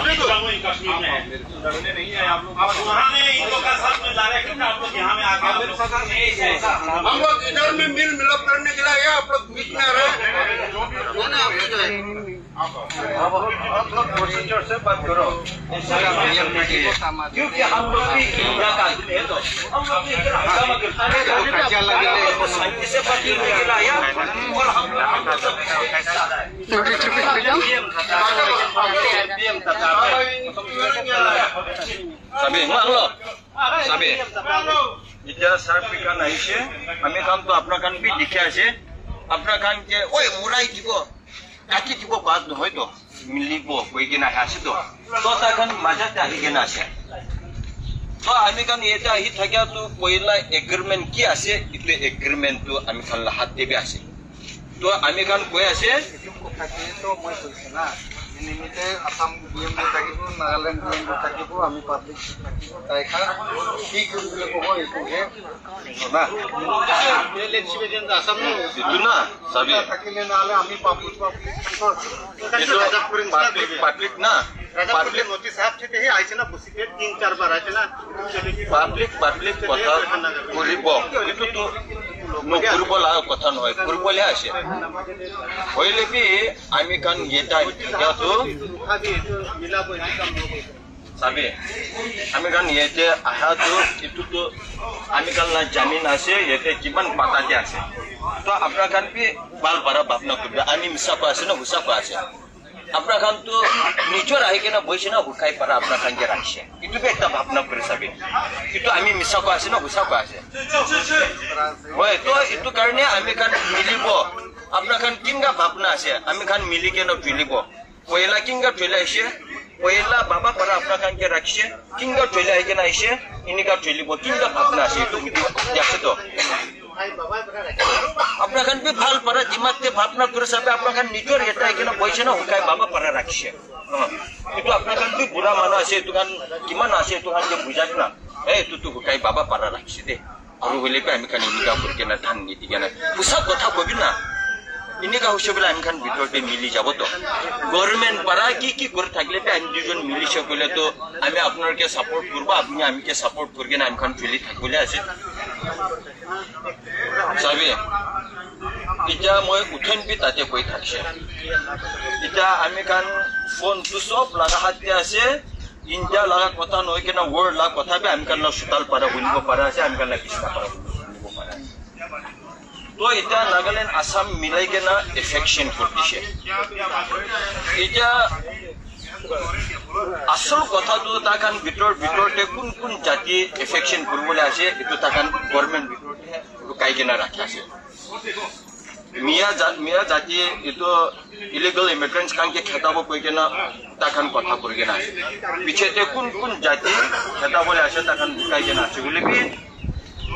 कश्मीर में डरने नहीं है आप लोग वहाँ में इन लोग का साथ में ला रहे हैं आप लोग यहाँ में आके हम लोग इधर में मिलाप करने के लिए आप लोग बीच में रहे आप लोग प्रोसीजर से बात करो क्योंकि हम लोग भी इंडिया का आदमी है तो हम लोग भी से बात करने के लिए और हम Sabi, maklo. Sabi. Ija sarpika naise. Ami kan to apna kan bhi likhe ase. Apna kan ke oi murai dibo. Kaki dibo baat noy to. Milibo koi ke na ase to. To ta kan maja ta hi ke na ase. To ami kan eta hi thakya to poila agreement ki ase. Itu agreement to ami kan la hat debe ase. To ami kan koi ase. To moi koise na. নিমিতে Assam DM থাকিব Nagaland DM থাকিব আমি public থাকিব তাইখা কি কৰিবলৈ ক'ব এইটোহে না আসাম itu na sabi থাকিলে নহ'লে আমি public public na public notice साहब थे ही आइছে না বসিতে 3-4 বার আছে না public কথা কৰিব itu to no কৰিব লাগা কথা নহয় কৰিবলে আছে হইলে বি আমি কান এটা তো মিলাবো কাম হবে sabi আমি কান yete aha to itu to আমি কান না জামিন আছে yete কিমান পাতাতে আছে তো আপনার কান বি বাল বারা ভাবনা করবে আমি মিছা আছে না হুসা আছে আপনার কান তো নিজর আই কেনা বইছে না হুকাই পারা আপনার কান কে রাখছে itu be একটা ভাবনা করে sabi itu আমি মিছা আছে না হুসা আছে ওই তো itu কারণে আমি কান মিলিব আপনার কান কিংগা ভাবনা আছে আমি কান মিলি কেন চলিব পয়লা কিংগা চলে আসে পয়লা বাবা পারা আপনার কান কে রাখছে কিংগা চলে আই কেনা আসে ইনিকা চলিব কিংগা ভাবনা আছে itu দেখছে তো আপনার কান বি ভাল পারা দিমাগতে ভাবনা করে সাবে আপনার কান নিজর এটা কেন বইছে না হুকাই বাবা পারা রাখছে itu আপনার কান বি বুড়া মানুষ আছে itu kan কিমান আছে itu kan যে বুঝাছ না itu তো হুকাই বাবা পারা রাখছে দে আর হইলে পে আমি কান ইনিকা করকে না ধান নীতি কেন পুসা কথা কবি না ইনিকা হইছে আমি কান ভিতরতে মিলি যাব তো গভর্নমেন্ট পারা কি করে থাকলে পে আমি দুজন মিলি সকলে তো আমি আপনারকে সাপোর্ট করব আপনি আমিকে সাপোর্ট করবে না আমি কান চলি থাকলে আছে sabi ita moi uthen bi tate koi thakse ita ami kan phone tu sob laga hatte ase india laga kotha noi kena word la kotha be ami kan na sutal para hunibo para ase ami kan na kista para hunibo para to ita nagaland assam milai kena affection kortise ita আসল কথা তো তাকান ভিতরতে কোন জাতি affection করবলে আছে এটো তাকান government ভিতরতে লুকাই কেনা রাখা আছে মিয়া জাতি এটো ইলিগাল ইমিগ্রেন্টস কানকে খেতাবো কই কেনা তাকান কথা কই কেনা আছে পিছেতে কোন জাতি খেতাবলে আছে তাকান লুকাই কেনা আছে বলে বি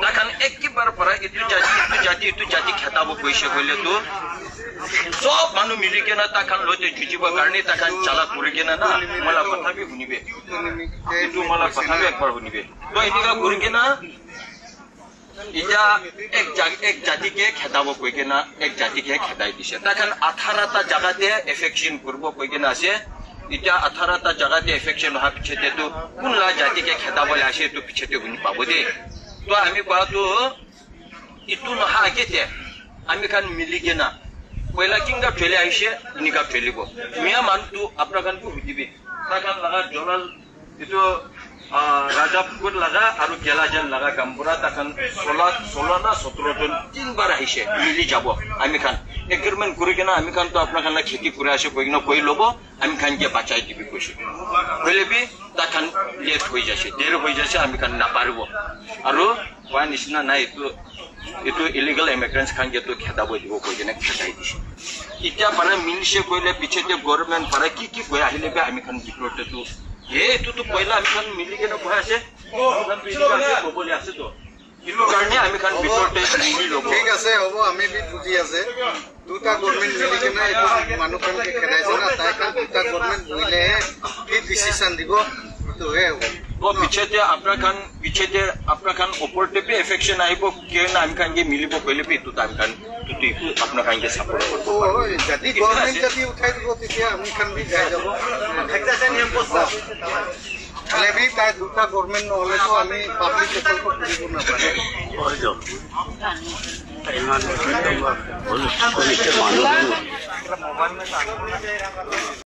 তাকান একবার পরা এটো জাতি খেতাবো কইছে কইলে তো সব মানুষ মিলি কেনা তাকান লইতে জুজিব কারণে তাকান চালা করে কেনা না মালা কথা বি শুনিবে কিন্তু মালা কথা বি একবার শুনিবে তো এদিকা করে কেনা এটা এক জাতিকে খেদাব কই কেনা এক জাতিকে খেদাই দিছে তাকান 18টা জায়গাতে এফেকশন করব কই কেনা আছে এটা 18টা জায়গাতে এফেকশন হওয়া পিছতে তো কোন লা জাতিকে খেদাবলে আসে তো পিছতে শুনি পাবো দে তো আমি কোয়া তো ইটু নহা আগেতে আমি কান মিলি কেনা পয়লা কিংগা চলে আইছে নিকা চলিব মিয়া মানতু আপনার কান হুদিবে তাকান লাগা জলাল এটো রাজাপুর লাগা আর গেলাজান লাগা গাম্বুরা তাকান 16 না 17 জন তিনবার আইছে মিলি যাব আমি কান এগ্রিমেন্ট করে কেনা আমি কান তো আপনার কান খেতি করে আসে কইনা কই লব আমি কান কে বাঁচাই দিবি কইছে বলেবি তাকান লেট হই যাচ্ছে দেরি হই যাচ্ছে আমি কান না পারব আর ওয়া নিশনা নাই তো itu illegal immigrants kan gitu kheta boy dibo koi jena khetai dise ita para milishe koile pichete government para ki koi ahile be ami kan diplote tu tu poila ami kan mili kena koi ase kan pili ase boboli ase to itu karone ami kan diplote mili lobo ঠিক আছে হবো আমি B বুঝি আছে দুটা government মিলি কেনা এটো মানুহ kan ke খেদাইছে না তাই kan দুটা গভর্নমেন্ট মিলে কি ডিসিশন দিব তো হে वो पिछेते अपना खान ऊपर पे भी एफेक्शन आइबो के ना हम खान के मिलिबो पहले भी तो टाइम खान तो अपना खान के सपोर्ट करबो जदी गवर्नमेंट जदी उठाई दिबो तिया हम खान भी जाय जाबो खैता से नियम ହେଲେ ବି ତା ଦୁଟା ଗଭର୍ଣ୍ଣମେଣ୍ଟ ନହେଲେ ତ ଆମେ ପାବ୍ଲିକ ସେକ୍ଟରକୁ ଖୋଲିବୁ ନା ପାରେ ମୋବାଇଲ